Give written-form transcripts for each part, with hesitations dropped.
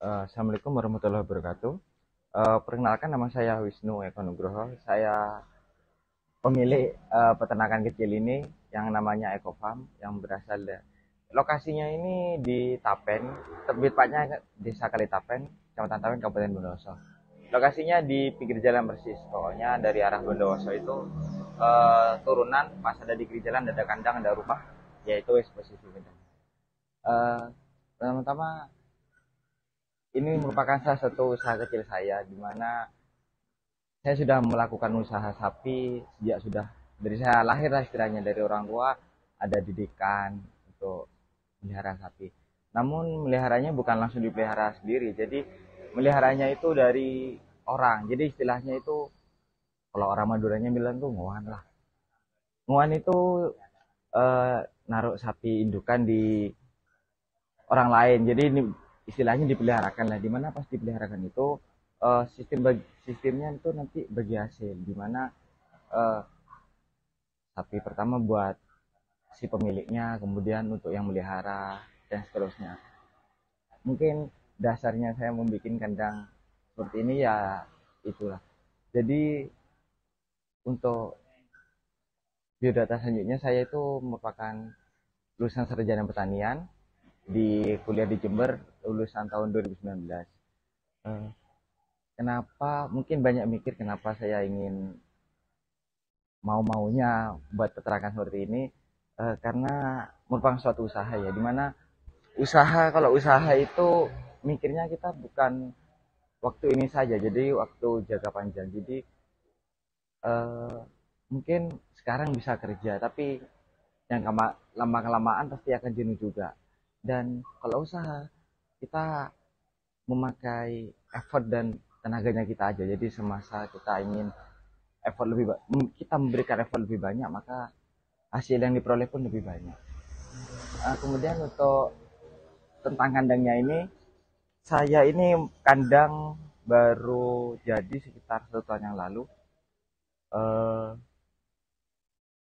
Assalamualaikum warahmatullahi wabarakatuh. Perkenalkan nama saya Wisnu Eko Nugroho. Saya pemilik peternakan kecil ini yang namanya Eko Farm yang berasal dari lokasinya ini di Tapen, tepatnya Desa Kalitapen, Kecamatan Tapen, Kabupaten Bondowoso. Lokasinya di pinggir jalan persis, pokoknya dari arah Bondowoso itu turunan pas ada di pinggir jalan ada kandang ada rumah, yaitu posisi kandang. Uh, Pertama-tama ini merupakan salah satu usaha kecil saya di mana saya sudah melakukan usaha sapi sejak sudah dari saya lahir lah istilahnya dari orang tua ada didikan untuk melihara sapi. Namun meliharanya bukan langsung dipelihara sendiri. Jadi meliharanya itu dari orang. Jadi istilahnya itu kalau orang Maduranya bilang tuh ngoan lah. Ngoan itu eh, naruh sapi indukan di orang lain. Jadi ini istilahnya dipeliharakan lah. Dimana pas dipeliharakan itu sistemnya itu nanti bagi hasil. Dimana eh, sapi pertama buat si pemiliknya, kemudian untuk yang melihara dan seterusnya. Mungkin dasarnya saya membuat kandang seperti ini ya itulah. Jadi untuk biodata selanjutnya saya itu merupakan lulusan sarjana pertanian di kuliah di Jember lulusan tahun 2019. Eh, Kenapa mungkin banyak mikir kenapa saya ingin mau-maunya buat peternakan seperti ini, karena merupakan suatu usaha ya dimana usaha kalau usaha itu mikirnya kita bukan waktu ini saja jadi waktu jangka panjang jadi eh, mungkin sekarang bisa kerja tapi yang lama kelamaan pasti akan jenuh juga dan kalau usaha kita memakai effort dan tenaganya kita aja jadi semasa kita ingin effort lebih kita memberikan effort lebih banyak maka hasil yang diperoleh pun lebih banyak. Kemudian untuk tentang kandangnya ini saya ini kandang baru jadi sekitar 1 tahun yang lalu. Eh,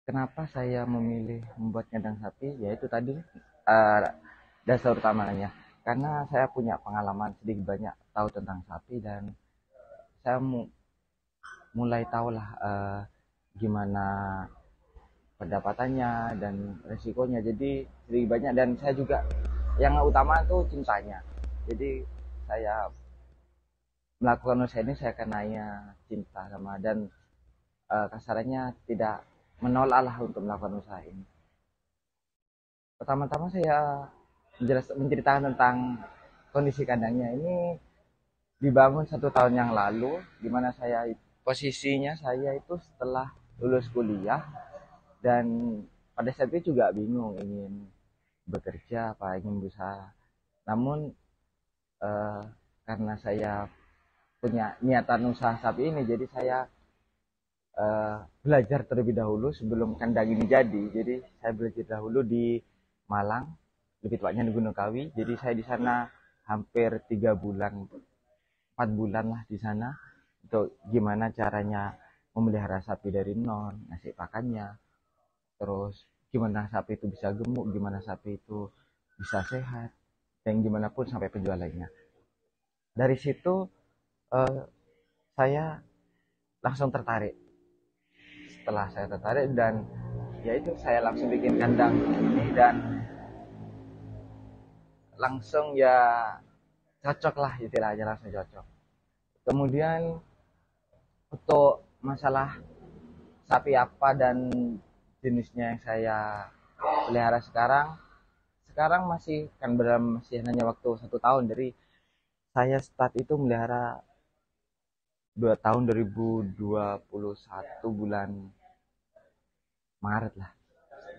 Kenapa saya memilih membuat kandang sapi? Yaitu tadi eh, dasar utamanya. Karena saya punya pengalaman sedikit banyak tahu tentang sapi dan saya mulai tahulah gimana pendapatannya dan resikonya. Jadi sedikit banyak dan saya juga yang utama itu cintanya. Jadi saya melakukan usaha ini saya kenanya cinta sama dan kasarannya tidak menolak lah untuk melakukan usaha ini. Pertama-tama saya menceritakan tentang kondisi kandangnya ini dibangun 1 tahun yang lalu, di mana posisinya saya itu setelah lulus kuliah dan pada saat itu juga bingung ingin bekerja apa ingin berusaha. Namun eh, karena saya punya niatan usaha sapi ini, jadi saya belajar terlebih dahulu sebelum kandang ini jadi. Jadi saya belajar dahulu di Malang, lebih tepatnya di Gunung Kawi. Jadi saya di sana hampir 3 bulan, 4 bulan lah di sana untuk gimana caranya memelihara sapi dari nol, ngasih pakannya, terus gimana sapi itu bisa gemuk, gimana sapi itu bisa sehat, dan gimana pun sampai penjualannya. Dari situ eh, saya langsung tertarik. Setelah saya tertarik dan ya itu saya langsung bikin kandang ini dan langsung ya cocok lah istilahnya langsung cocok. Kemudian untuk masalah sapi apa dan jenisnya yang saya pelihara sekarang masih kan masih hanya waktu 1 tahun dari saya start itu melihara 2 tahun 2021 bulan Maret lah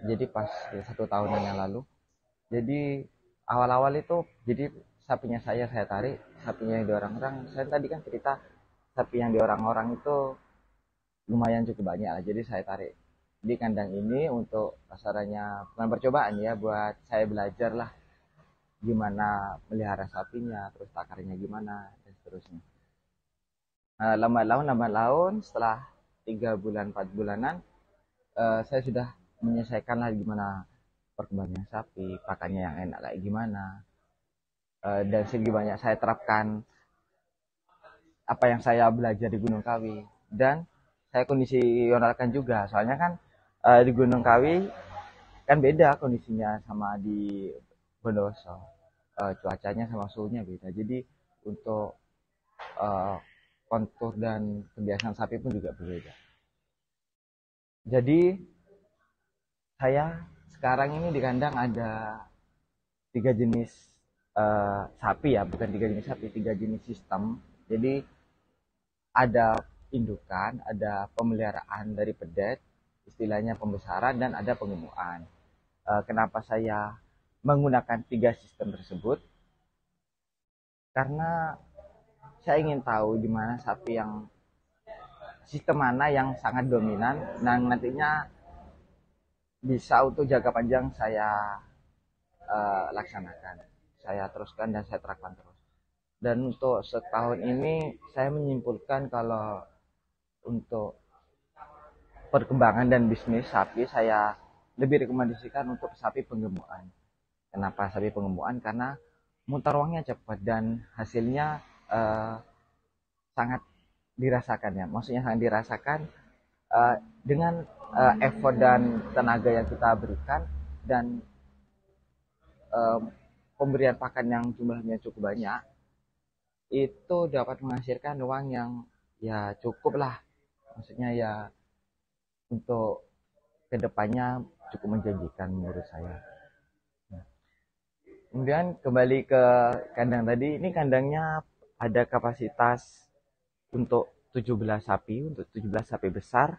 jadi pas ya, 1 tahunan yang lalu. Jadi awal-awal itu jadi sapinya saya tarik, sapinya yang di orang-orang. Saya tadi kan cerita sapi yang di orang-orang itu lumayan cukup banyak lah. Jadi saya tarik di kandang ini untuk kasarannya bukan percobaan ya buat saya belajar lah gimana melihara sapinya, terus takarnya gimana dan seterusnya. Lambat laun setelah 3 bulan 4 bulanan saya sudah menyelesaikan lah gimana perkembangan sapi, pakannya yang enak kayak gimana. dan segi banyak saya terapkan apa yang saya belajar di Gunung Kawi, dan saya kondisionalkan juga, soalnya kan di Gunung Kawi kan beda kondisinya sama di Bondowoso. Cuacanya sama suhunya beda, jadi untuk eh, kontur dan kebiasaan sapi pun juga berbeda. Jadi saya sekarang ini di kandang ada 3 jenis sapi, ya bukan 3 jenis sapi, 3 jenis sistem. Jadi ada indukan, ada pemeliharaan dari pedet, istilahnya pembesaran, dan ada pengemukan. Kenapa saya menggunakan 3 sistem tersebut? Karena saya ingin tahu di mana sapi yang sistem mana yang sangat dominan, dan nantinya bisa untuk jangka panjang saya laksanakan, saya teruskan dan saya terapkan terus. Dan untuk setahun ini saya menyimpulkan kalau untuk perkembangan dan bisnis sapi, saya lebih rekomendasikan untuk sapi penggemukan. Kenapa sapi penggemukan? Karena mutar uangnya cepat dan hasilnya eh, sangat dirasakan, ya. Maksudnya sangat dirasakan dengan effort dan tenaga yang kita berikan, dan eh, pemberian pakan yang jumlahnya cukup banyak, itu dapat menghasilkan uang yang ya cukup lah. Maksudnya ya untuk kedepannya cukup menjanjikan menurut saya. Nah, kemudian kembali ke kandang tadi, ini kandangnya ada kapasitas untuk 17 sapi, untuk 17 sapi besar,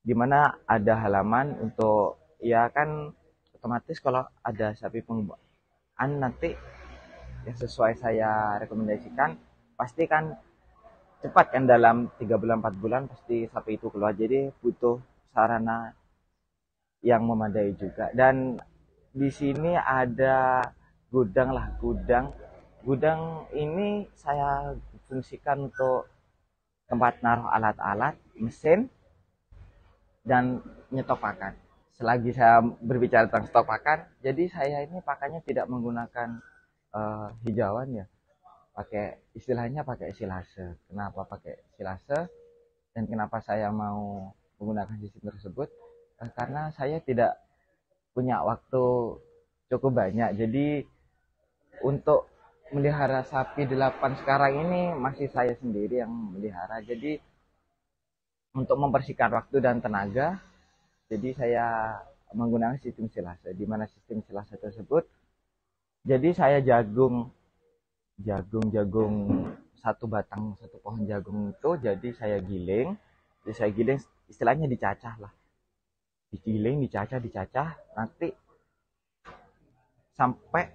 di mana ada halaman untuk, ya kan, otomatis kalau ada sapi pengembangan nanti yang sesuai saya rekomendasikan, pasti kan cepat kan, dalam 3 bulan 4 bulan pasti sapi itu keluar, jadi butuh sarana yang memadai juga. Dan di sini ada gudang lah, gudang ini saya fungsikan untuk tempat naruh alat-alat mesin dan nyetok pakan. Selagi saya berbicara tentang stok pakan, jadi saya ini pakannya tidak menggunakan hijauan, ya, pakai istilahnya pakai silase. Kenapa pakai silase dan kenapa saya mau menggunakan sistem tersebut? Karena saya tidak punya waktu cukup banyak. Jadi untuk melihara sapi 8 sekarang ini masih saya sendiri yang melihara. Jadi untuk mempersingkat waktu dan tenaga, jadi saya menggunakan sistem silase. Di mana sistem silase tersebut, jadi saya jagung satu batang, satu pohon jagung itu, jadi saya giling, istilahnya dicacah lah, digiling, dicacah, nanti sampai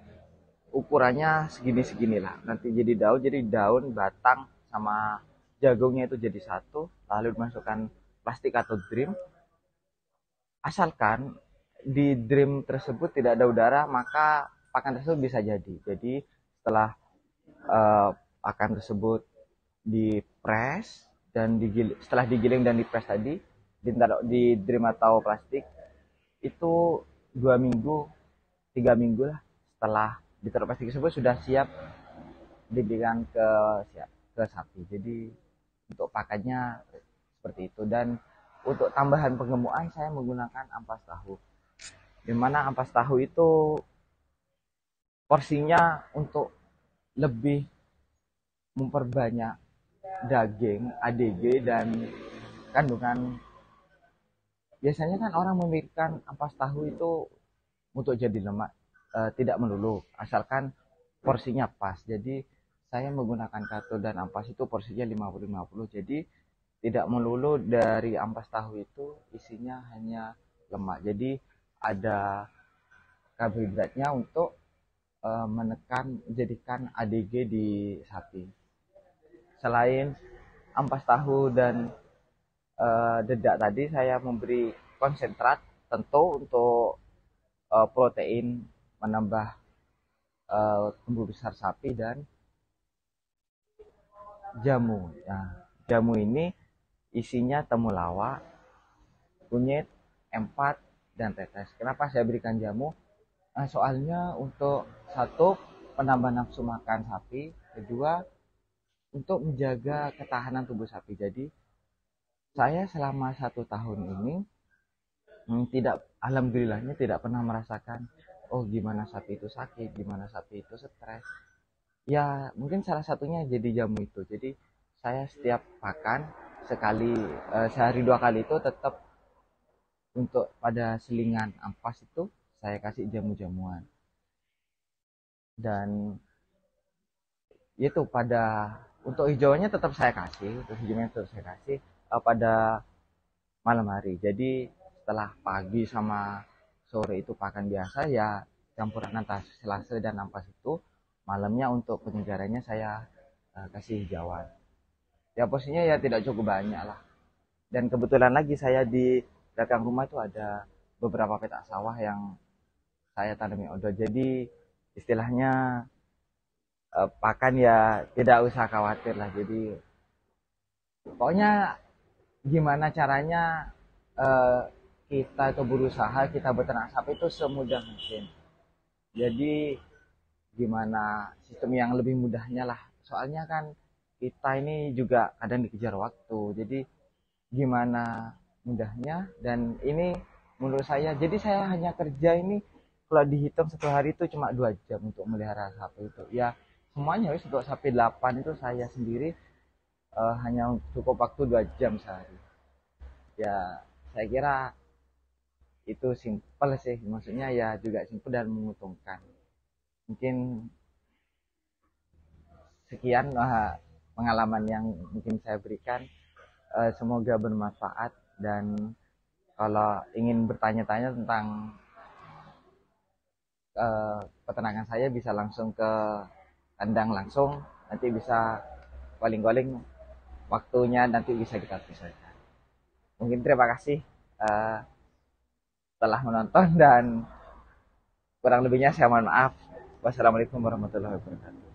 ukurannya segini lah, nanti jadi daun batang sama jagungnya itu jadi satu, lalu dimasukkan plastik atau drum. Asalkan di drum tersebut tidak ada udara, maka pakan tersebut bisa jadi setelah pakan tersebut dipres dan setelah digiling dan dipres tadi, ditaruh di drum atau plastik, itu 2 minggu 3 minggu lah setelah ditaruh plastik tersebut sudah siap diberikan ke sapi. Jadi untuk pakannya seperti itu. Dan untuk tambahan pengemukan saya menggunakan ampas tahu, dimana ampas tahu itu porsinya untuk lebih memperbanyak daging, ADG, dan kandungan. Biasanya kan orang memikirkan ampas tahu itu untuk jadi lemak, tidak melulu, asalkan porsinya pas. Jadi saya menggunakan kato dan ampas itu porsinya 50-50, jadi tidak melulu dari ampas tahu itu isinya hanya lemak, jadi ada karbohidratnya untuk menjadikan ADG di sapi. Selain ampas tahu dan dedak tadi, saya memberi konsentrat tentu untuk protein, menambah tumbuh besar sapi, dan jamu. Nah, jamu ini isinya temulawak, kunyit, empat, dan tetes. Kenapa saya berikan jamu? Nah, soalnya untuk satu, penambah nafsu makan sapi, kedua untuk menjaga ketahanan tubuh sapi. Jadi saya selama 1 tahun ini tidak, alhamdulillahnya tidak pernah merasakan oh gimana sapi itu sakit, gimana sapi itu stres. Ya mungkin salah satunya jadi jamu itu. Jadi saya setiap pakan sekali, sehari 2 kali itu tetap untuk pada selingan ampas itu saya kasih jamu-jamuan. Dan itu pada untuk hijauannya tetap saya kasih, untuk hijauannya tetap saya kasih pada malam hari. Jadi setelah pagi sama sore itu pakan biasa, ya campuran antara selasa dan ampas itu malamnya untuk penyegarannya saya kasih hijauan. Ya posisinya ya tidak cukup banyak lah. Dan kebetulan lagi saya di belakang rumah itu ada beberapa petak sawah yang saya tanami odol. Jadi istilahnya pakan ya tidak usah khawatir lah. Jadi pokoknya gimana caranya eh, kita itu berusaha, kita beternak sapi itu semudah mungkin. Jadi gimana sistem yang lebih mudahnya lah. Soalnya kan kita ini juga kadang dikejar waktu. Jadi gimana mudahnya, dan ini menurut saya, jadi saya hanya kerja ini kalau dihitung 1 hari itu cuma 2 jam untuk melihara sapi itu. Ya semuanya wis untuk sapi 8 itu saya sendiri hanya cukup waktu 2 jam sehari. Ya saya kira itu simpel sih, maksudnya ya juga simpel dan menguntungkan. Mungkin sekian pengalaman yang mungkin saya berikan. Semoga bermanfaat, dan kalau ingin bertanya-tanya tentang peternakan saya bisa langsung ke kandang langsung, nanti bisa calling-calling, waktunya nanti bisa kita pisahkan. Mungkin terima kasih uh, telah menonton, dan kurang lebihnya saya mohon maaf. Wassalamualaikum warahmatullahi wabarakatuh.